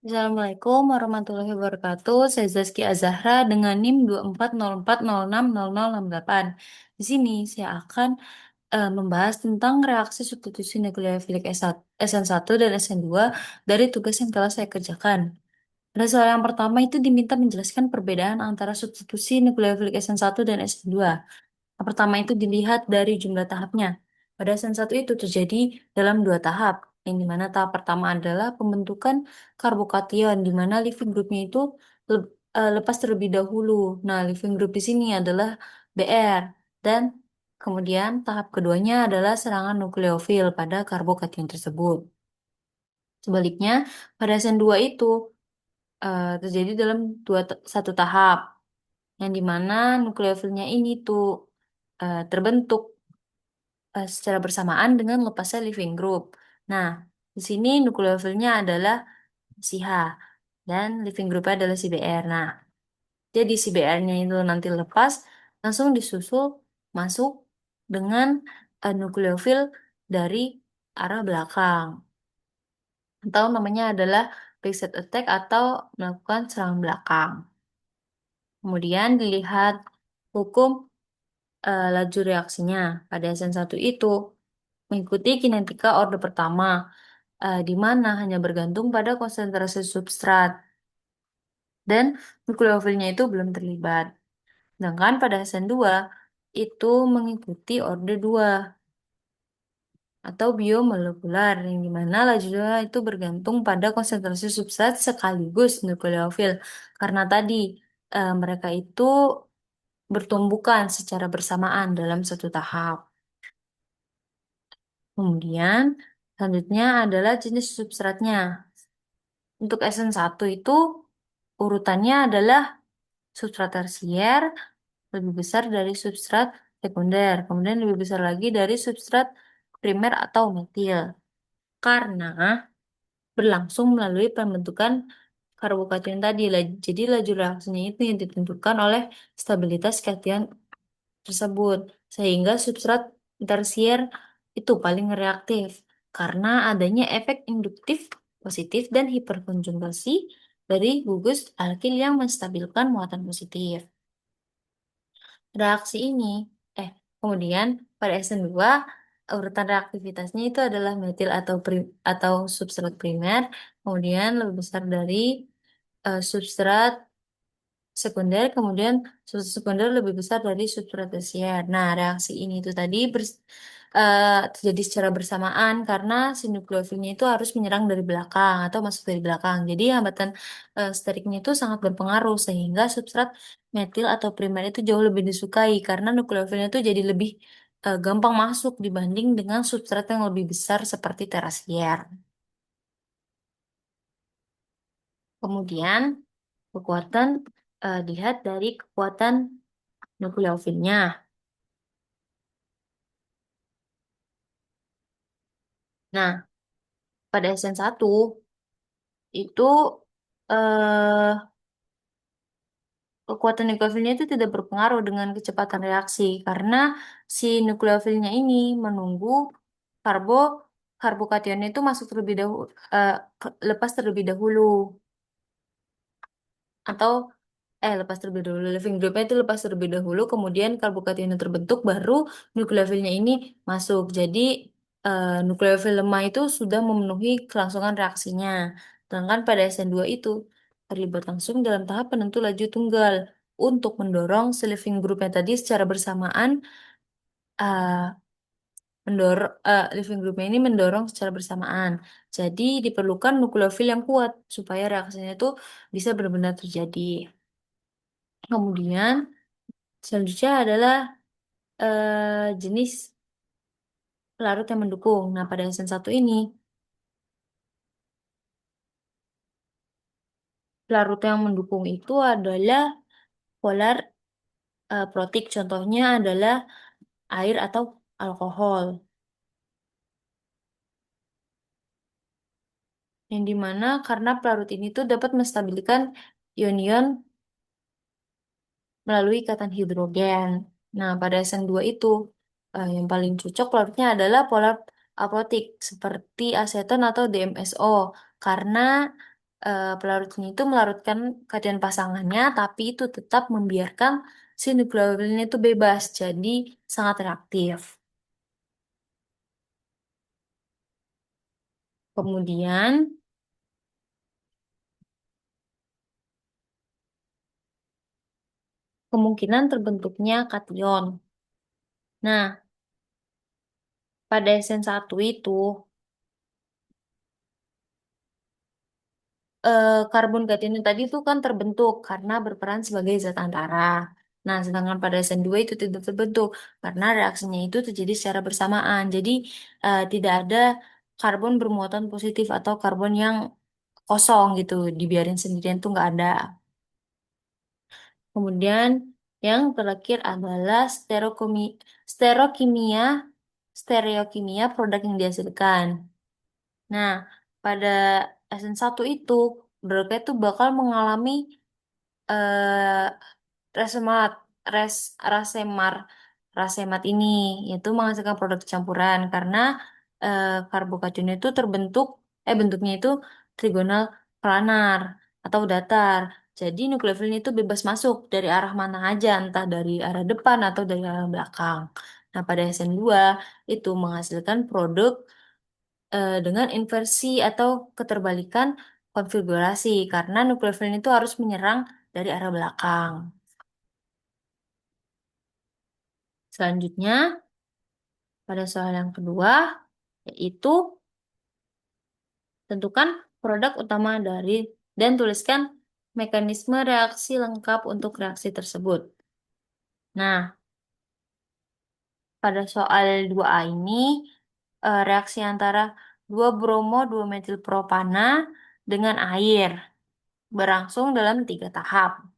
Assalamualaikum warahmatullahi wabarakatuh. Saya Zaskia Azahra dengan NIM 24040600068. Di sini saya akan membahas tentang reaksi substitusi nukleofilik SN1 dan SN2 dari tugas yang telah saya kerjakan. Pada soal yang pertama itu diminta menjelaskan perbedaan antara substitusi nukleofilik SN1 dan SN2. Yang pertama itu dilihat dari jumlah tahapnya. Pada SN1 itu terjadi dalam dua tahap, yang dimana tahap pertama adalah pembentukan karbokation, di mana living groupnya itu lepas terlebih dahulu. Nah, living group di sini adalah Br, dan kemudian tahap keduanya adalah serangan nukleofil pada karbokation tersebut. Sebaliknya, pada SN2 itu terjadi dalam satu tahap, yang dimana nukleofilnya ini tuh terbentuk secara bersamaan dengan lepasnya living group. Nah, di sini nukleofilnya adalah si H dan living groupnya adalah si Br. Nah, jadi si Br-nya itu nanti lepas langsung disusul masuk dengan nukleofil dari arah belakang, atau namanya adalah backside attack atau melakukan serangan belakang. Kemudian dilihat hukum laju reaksinya. Pada SN1 itu mengikuti kinetika orde pertama, di mana hanya bergantung pada konsentrasi substrat dan nukleofilnya itu belum terlibat. Sedangkan pada SN2 itu mengikuti orde 2 atau biomolekular, yang dimana lajunya itu bergantung pada konsentrasi substrat sekaligus nukleofil, karena tadi mereka itu bertumbukan secara bersamaan dalam satu tahap. Kemudian selanjutnya adalah jenis substratnya. Untuk SN1 itu urutannya adalah substrat tersier lebih besar dari substrat sekunder, kemudian lebih besar lagi dari substrat primer atau metil. Karena berlangsung melalui pembentukan karbokation tadi. Jadi laju reaksinya itu yang ditentukan oleh stabilitas kation tersebut. Sehingga substrat tersier itu paling reaktif karena adanya efek induktif positif dan hiperkonjugasi dari gugus alkil yang menstabilkan muatan positif. Reaksi ini, eh, kemudian pada SN2 urutan reaktivitasnya itu adalah metil atau substrat primer, kemudian lebih besar dari substrat sekunder, kemudian substrat sekunder lebih besar dari substrat tersier. Nah, reaksi ini itu tadi terjadi secara bersamaan karena si nukleofilnya itu harus menyerang dari belakang atau masuk dari belakang. Jadi hambatan steriknya itu sangat berpengaruh sehingga substrat metil atau primer itu jauh lebih disukai karena nukleofilnya itu jadi lebih gampang masuk dibanding dengan substrat yang lebih besar seperti tersier. Kemudian kekuatan dilihat dari kekuatan nukleofilnya. Nah, pada SN1 itu eh, kekuatan nukleofilnya itu tidak berpengaruh dengan kecepatan reaksi karena si nukleofilnya ini menunggu karbo karbokationnya itu masuk terlebih dahulu, lepas terlebih dahulu, atau lepas terlebih dahulu, living groupnya itu lepas terlebih dahulu, kemudian karbokationnya terbentuk, baru nukleofilnya ini masuk. Jadi nukleofil lemah itu sudah memenuhi kelangsungan reaksinya. Sedangkan pada SN2 itu terlibat langsung dalam tahap penentu laju tunggal untuk mendorong si living groupnya tadi secara bersamaan, living groupnya ini mendorong secara bersamaan. Jadi diperlukan nukleofil yang kuat supaya reaksinya itu bisa benar-benar terjadi. Kemudian selanjutnya adalah jenis pelarut yang mendukung. Nah, pada SN1 ini, pelarut yang mendukung itu adalah polar protik. Contohnya adalah air atau alkohol. Yang dimana karena pelarut ini tuh dapat menstabilkan ion-ion melalui ikatan hidrogen. Nah, pada SN2 itu, yang paling cocok pelarutnya adalah polar aprotik seperti aseton atau DMSO. Karena pelarutnya itu melarutkan kation pasangannya, tapi itu tetap membiarkan si nukleofilnya itu bebas, jadi sangat reaktif. Kemudian, kemungkinan terbentuknya kation. Nah, pada SN1 itu, karbon kation tadi itu kan terbentuk karena berperan sebagai zat antara. Nah, sedangkan pada SN2 itu tidak terbentuk karena reaksinya itu terjadi secara bersamaan. Jadi, tidak ada karbon bermuatan positif atau karbon yang kosong gitu, dibiarin sendirian tuh nggak ada. Kemudian yang terakhir adalah sterokimia, stereokimia produk yang dihasilkan. Nah, pada SN1 itu, produknya itu bakal mengalami eh, resemat, rasemar, rasemat ini, yaitu menghasilkan produk campuran karena karbokation itu bentuknya itu trigonal planar atau datar. Jadi nukleofilnya itu bebas masuk dari arah mana aja, entah dari arah depan atau dari arah belakang. Nah, pada SN2 itu menghasilkan produk dengan inversi atau keterbalikan konfigurasi karena nukleofilin itu harus menyerang dari arah belakang. Selanjutnya, pada soal yang kedua, yaitu tentukan produk utama dari dan tuliskan mekanisme reaksi lengkap untuk reaksi tersebut. Nah, pada soal 2A ini, reaksi antara 2 bromo 2 metil propana dengan air berlangsung dalam 3 tahap.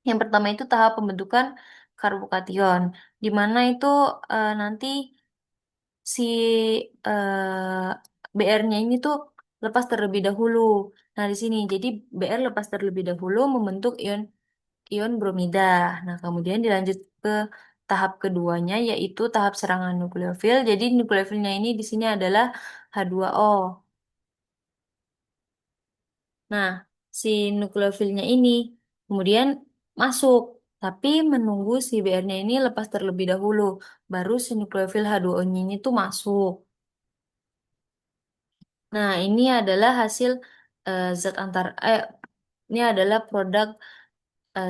Yang pertama itu tahap pembentukan karbokation, di mana itu nanti si BR-nya ini tuh lepas terlebih dahulu. Nah, di sini jadi BR lepas terlebih dahulu membentuk ion ion bromida. Nah, kemudian dilanjut ke tahap keduanya yaitu tahap serangan nukleofil. Jadi nukleofilnya ini di sini adalah H2O. Nah, si nukleofilnya ini kemudian masuk, tapi menunggu si BR-nya ini lepas terlebih dahulu. Baru si nukleofil H2O-nya ini tuh masuk. Nah, ini adalah hasil zat antar ini adalah produk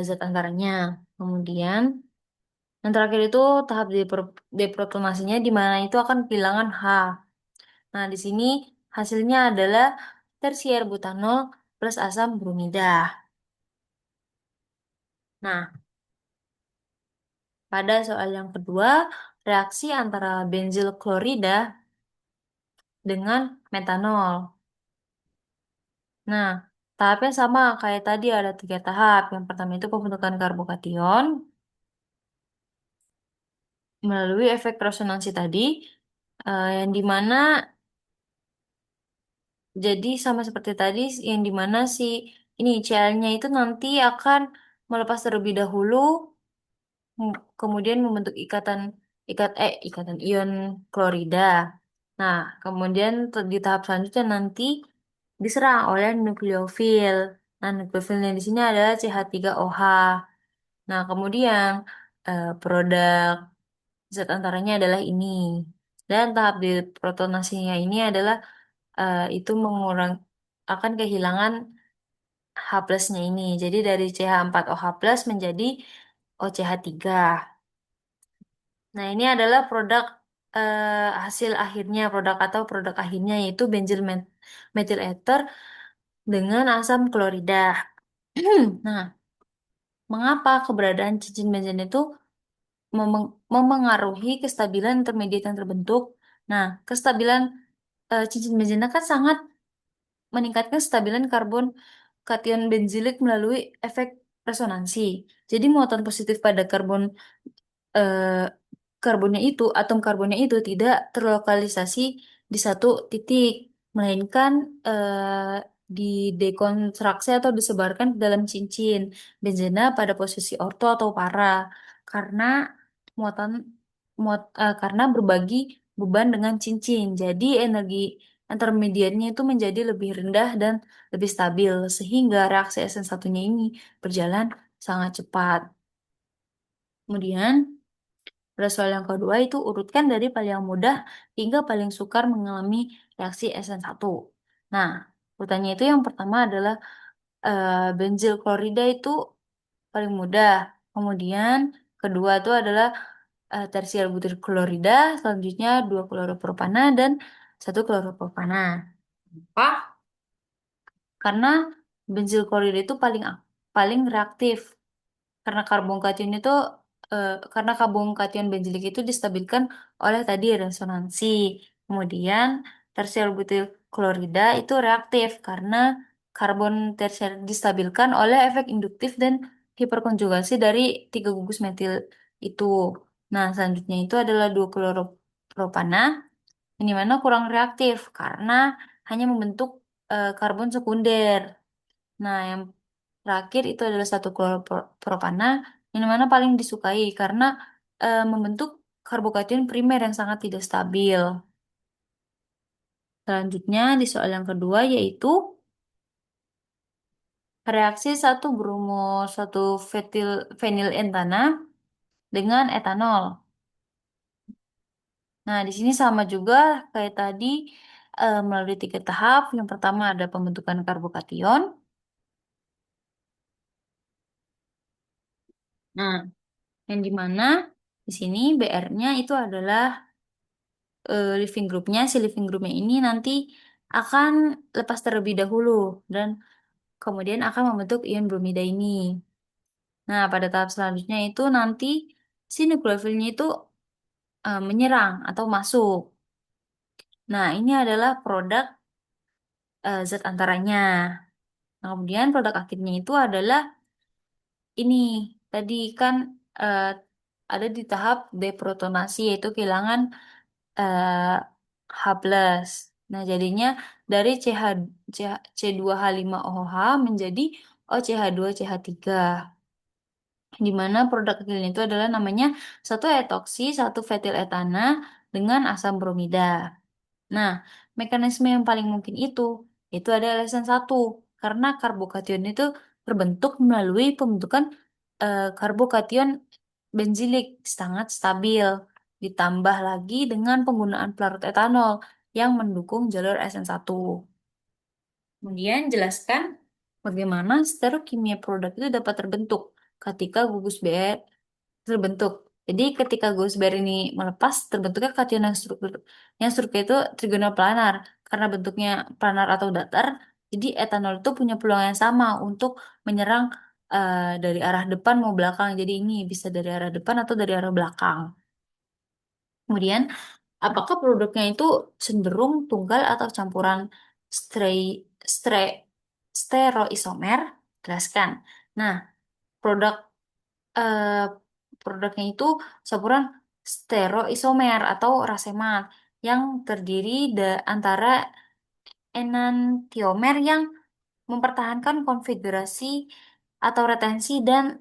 zat antaranya. Kemudian yang terakhir itu tahap deprotonasinya di mana itu akan kehilangan H. Nah, di sini hasilnya adalah tersier butanol plus asam bromida. Nah, pada soal yang kedua, reaksi antara benzil klorida dengan metanol. Nah, tahapnya sama kayak tadi ada 3 tahap. Yang pertama itu pembentukan karbokation melalui efek resonansi tadi, yang dimana jadi sama seperti tadi, yang dimana si ini Cl-nya itu nanti akan melepas terlebih dahulu, kemudian membentuk ikatan ion klorida. Nah, kemudian di tahap selanjutnya nanti diserang oleh nukleofil. Nah, nukleofilnya di sini adalah CH3OH. Nah, kemudian produk zat antaranya adalah ini. Dan tahap di protonasinya ini adalah itu akan kehilangan H plusnya ini. Jadi dari CH4OH plus menjadi OCH3. Nah, ini adalah hasil akhirnya, produk akhirnya yaitu methyl ether dengan asam klorida. Nah, mengapa keberadaan cincin benzen itu memengaruhi kestabilan intermediat yang terbentuk? Nah, kestabilan cincin benzen kan sangat meningkatkan kestabilan karbon kation benzilik melalui efek resonansi. Jadi muatan positif pada eh, atom karbonnya itu tidak terlokalisasi di satu titik, melainkan didekonstruksi atau disebarkan ke dalam cincin benzena pada posisi orto atau para karena muatan karena berbagi beban dengan cincin. Jadi energi intermediate-nya itu menjadi lebih rendah dan lebih stabil, sehingga reaksi SN1-nya ini berjalan sangat cepat. Kemudian, pada soal yang kedua itu urutkan dari paling mudah hingga paling sukar mengalami reaksi SN1. Nah, urutannya itu yang pertama adalah benzil klorida itu paling mudah. Kemudian kedua itu adalah tersier butir klorida, selanjutnya 2 kloropropana dan 1 kloropropana. Kenapa? Karena benzil klorida itu paling reaktif. Karena karbon kation itu karena karbon kation benzoilik itu distabilkan oleh tadi resonansi. Kemudian tersier butil klorida itu reaktif karena karbon tersier distabilkan oleh efek induktif dan hiperkonjugasi dari tiga gugus metil itu. Nah, selanjutnya itu adalah 2 kloropropana, ini mana kurang reaktif karena hanya membentuk karbon sekunder. Nah, yang terakhir itu adalah 1 kloropropana, yang mana paling disukai karena membentuk karbokation primer yang sangat tidak stabil. Selanjutnya di soal yang kedua yaitu reaksi satu bromo satu fetil fenilentana dengan etanol. Nah, di sini sama juga kayak tadi melalui 3 tahap. Yang pertama ada pembentukan karbokation. Nah, yang dimana di sini BR-nya itu adalah living groupnya. Si living groupnya ini nanti akan lepas terlebih dahulu dan kemudian akan membentuk ion bromida ini. Nah, pada tahap selanjutnya itu nanti si nukleofilnya itu menyerang atau masuk. Nah, ini adalah produk zat antaranya. Nah, kemudian produk akhirnya itu adalah ini tadi kan eh, ada di tahap deprotonasi yaitu kehilangan eh, H+. Nah, jadinya dari C2H5OH menjadi OCH2CH3. Di mana produk akhirnya itu adalah namanya satu etoksi, satu fetil etana dengan asam bromida. Nah, mekanisme yang paling mungkin itu ada alasan satu, karena karbokation itu terbentuk melalui pembentukan karbokation benzilik sangat stabil, ditambah lagi dengan penggunaan pelarut etanol yang mendukung jalur SN1. Kemudian jelaskan bagaimana sterokimia produk itu dapat terbentuk ketika gugus BR terbentuk. Jadi ketika gugus BR ini melepas, terbentuknya kation yang struktur itu trigonal planar. Karena bentuknya planar atau datar, jadi etanol itu punya peluang yang sama untuk menyerang dari arah depan mau belakang. Jadi ini bisa dari arah depan atau dari arah belakang. Kemudian, apakah produknya itu cenderung tunggal atau campuran strei, stre, stereoisomer? Jelaskan. Nah, produk eh, produknya itu campuran stereoisomer atau racemat yang terdiri antara enantiomer yang mempertahankan konfigurasi atau retensi dan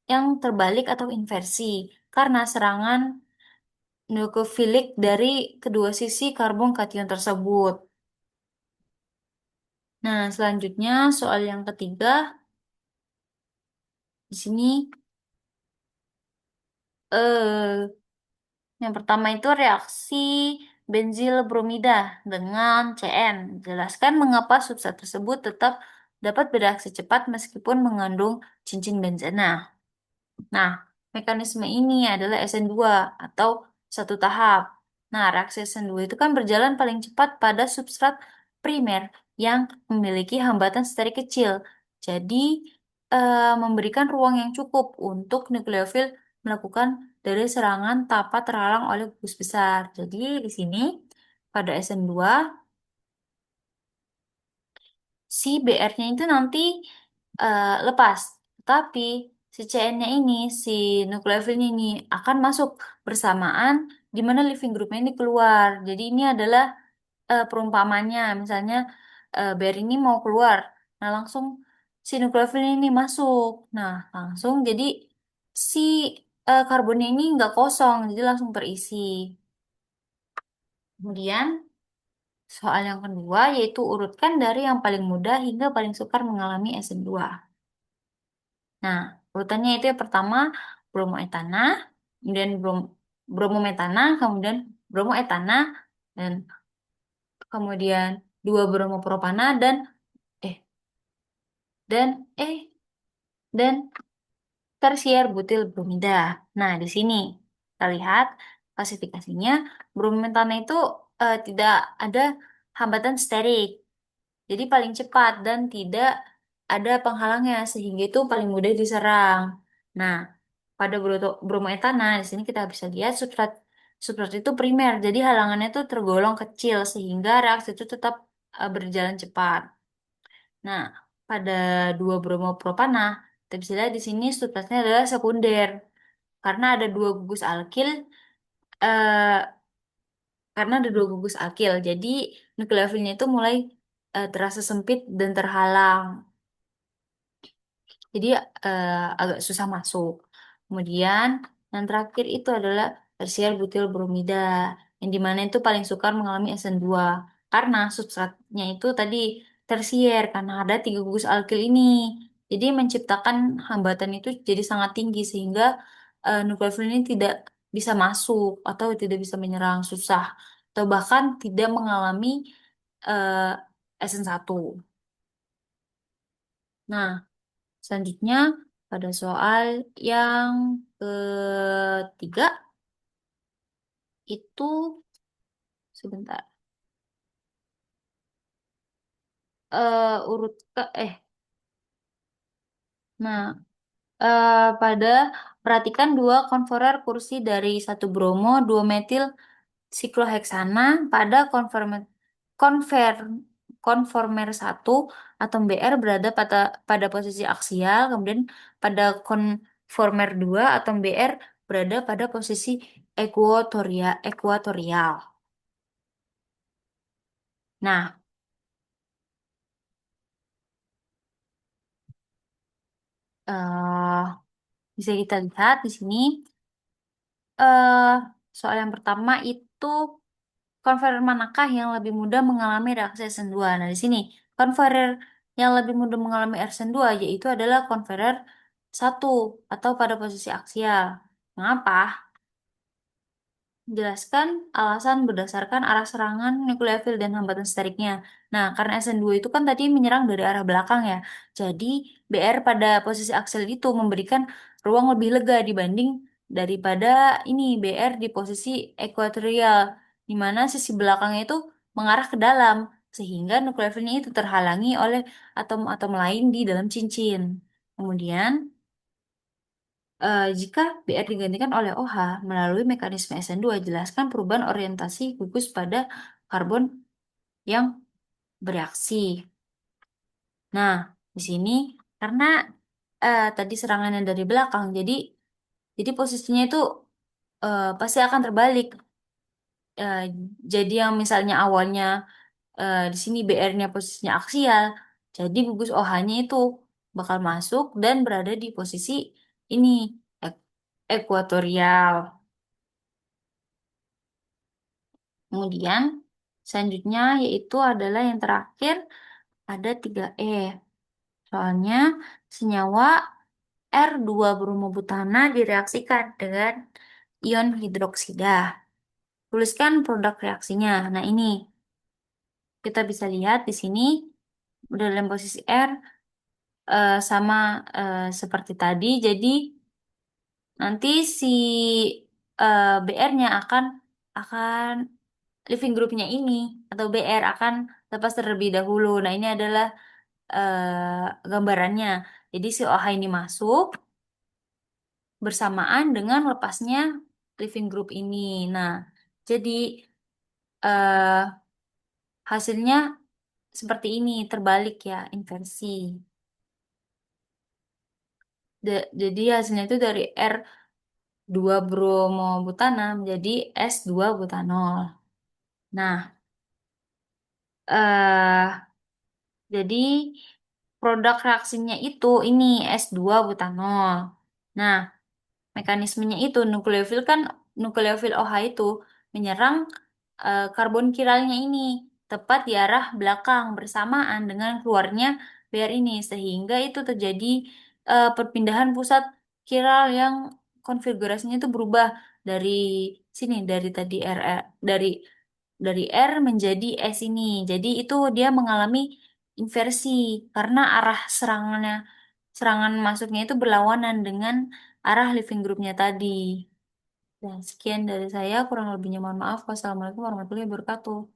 yang terbalik atau inversi karena serangan nukleofilik dari kedua sisi karbon kation tersebut. Nah, selanjutnya soal yang ketiga di sini eh yang pertama itu reaksi benzil bromida dengan CN. Jelaskan mengapa substrat tersebut tetap dapat bereaksi cepat meskipun mengandung cincin benzena. Nah, mekanisme ini adalah SN2 atau satu tahap. Nah, reaksi SN2 itu kan berjalan paling cepat pada substrat primer yang memiliki hambatan steric kecil. Jadi, memberikan ruang yang cukup untuk nukleofil melakukan dari serangan tanpa terhalang oleh gugus besar. Jadi, di sini pada SN2 si BR-nya itu nanti lepas. Tapi si CN-nya ini, si nukleofilnya ini akan masuk bersamaan di mana living groupnya ini keluar. Jadi ini adalah perumpamannya. Misalnya BR ini mau keluar. Nah, langsung si nukleofilnya ini masuk. Nah, langsung jadi si karbonnya ini nggak kosong, jadi langsung terisi. Kemudian Soal yang kedua yaitu urutkan dari yang paling mudah hingga paling sukar mengalami SN2. Nah, urutannya itu yang pertama bromoetana, kemudian bromometana, kemudian bromoetana, dan kemudian dua bromopropana eh dan dan tersier butil bromida. Nah, di sini kita lihat klasifikasinya bromometana itu tidak ada hambatan sterik. Jadi paling cepat dan tidak ada penghalangnya sehingga itu paling mudah diserang. Nah, pada bromoetana di sini kita bisa lihat substrat itu primer. Jadi halangannya itu tergolong kecil sehingga reaksi itu tetap berjalan cepat. Nah, pada dua bromopropana kita bisa lihat di sini substratnya adalah sekunder karena ada dua gugus alkil eh, karena ada dua gugus akil. Jadi nukleofilnya itu mulai terasa sempit dan terhalang. Jadi agak susah masuk. Kemudian yang terakhir itu adalah tersier butil bromida, yang dimana itu paling sukar mengalami SN2 karena substratnya itu tadi tersier karena ada tiga gugus alkil ini. Jadi menciptakan hambatan itu jadi sangat tinggi sehingga nukleofil ini tidak bisa masuk atau tidak bisa menyerang susah atau bahkan tidak mengalami SN1. Nah, selanjutnya, pada soal yang ketiga itu sebentar. Urut ke nah pada perhatikan dua konforer kursi dari satu bromo, dua metil sikloheksana pada konver konformer satu atom Br berada pada posisi aksial, kemudian pada konformer 2 atom Br berada pada posisi ekuatorial. Nah, eh bisa kita lihat di sini eh soal yang pertama itu konferer manakah yang lebih mudah mengalami reaksi SN2? Nah, di sini konferer yang lebih mudah mengalami SN2 yaitu adalah konferer satu atau pada posisi aksial. Mengapa? Jelaskan alasan berdasarkan arah serangan nukleofil dan hambatan steriknya. Nah, karena SN2 itu kan tadi menyerang dari arah belakang ya. Jadi, BR pada posisi aksial itu memberikan ruang lebih lega dibanding daripada ini BR di posisi ekuatorial, di mana sisi belakangnya itu mengarah ke dalam, sehingga nukleofilnya itu terhalangi oleh atom-atom lain di dalam cincin. Kemudian, jika BR digantikan oleh OH melalui mekanisme SN2, jelaskan perubahan orientasi gugus pada karbon yang bereaksi. Nah, di sini karena tadi serangannya dari belakang, jadi posisinya itu pasti akan terbalik. Eh, jadi yang misalnya awalnya di sini BR-nya posisinya aksial, jadi gugus OH-nya itu bakal masuk dan berada di posisi ini ek- ekuatorial. Kemudian selanjutnya yaitu adalah yang terakhir ada 3E. Soalnya senyawa R2 bromobutana direaksikan dengan ion hidroksida. Tuliskan produk reaksinya. Nah, ini kita bisa lihat di sini dalam posisi R sama seperti tadi. Jadi nanti si BR-nya akan living groupnya ini atau BR akan lepas terlebih dahulu. Nah, ini adalah gambarannya. Jadi si OH ini masuk bersamaan dengan lepasnya living group ini. Nah, jadi eh, hasilnya seperti ini, terbalik ya, inversi. Jadi hasilnya itu dari R2 bromobutana menjadi S2 butanol. Nah, eh jadi produk reaksinya itu ini S2 butanol. Nah, mekanismenya itu nukleofil OH itu menyerang karbon kiralnya ini, tepat di arah belakang bersamaan dengan keluarnya PR ini, sehingga itu terjadi perpindahan pusat kiral yang konfigurasinya itu berubah dari sini, dari tadi dari R menjadi S ini. Jadi itu dia mengalami inversi karena arah serangan masuknya itu berlawanan dengan arah living groupnya tadi. Dan sekian dari saya, kurang lebihnya mohon maaf. Wassalamualaikum warahmatullahi wabarakatuh.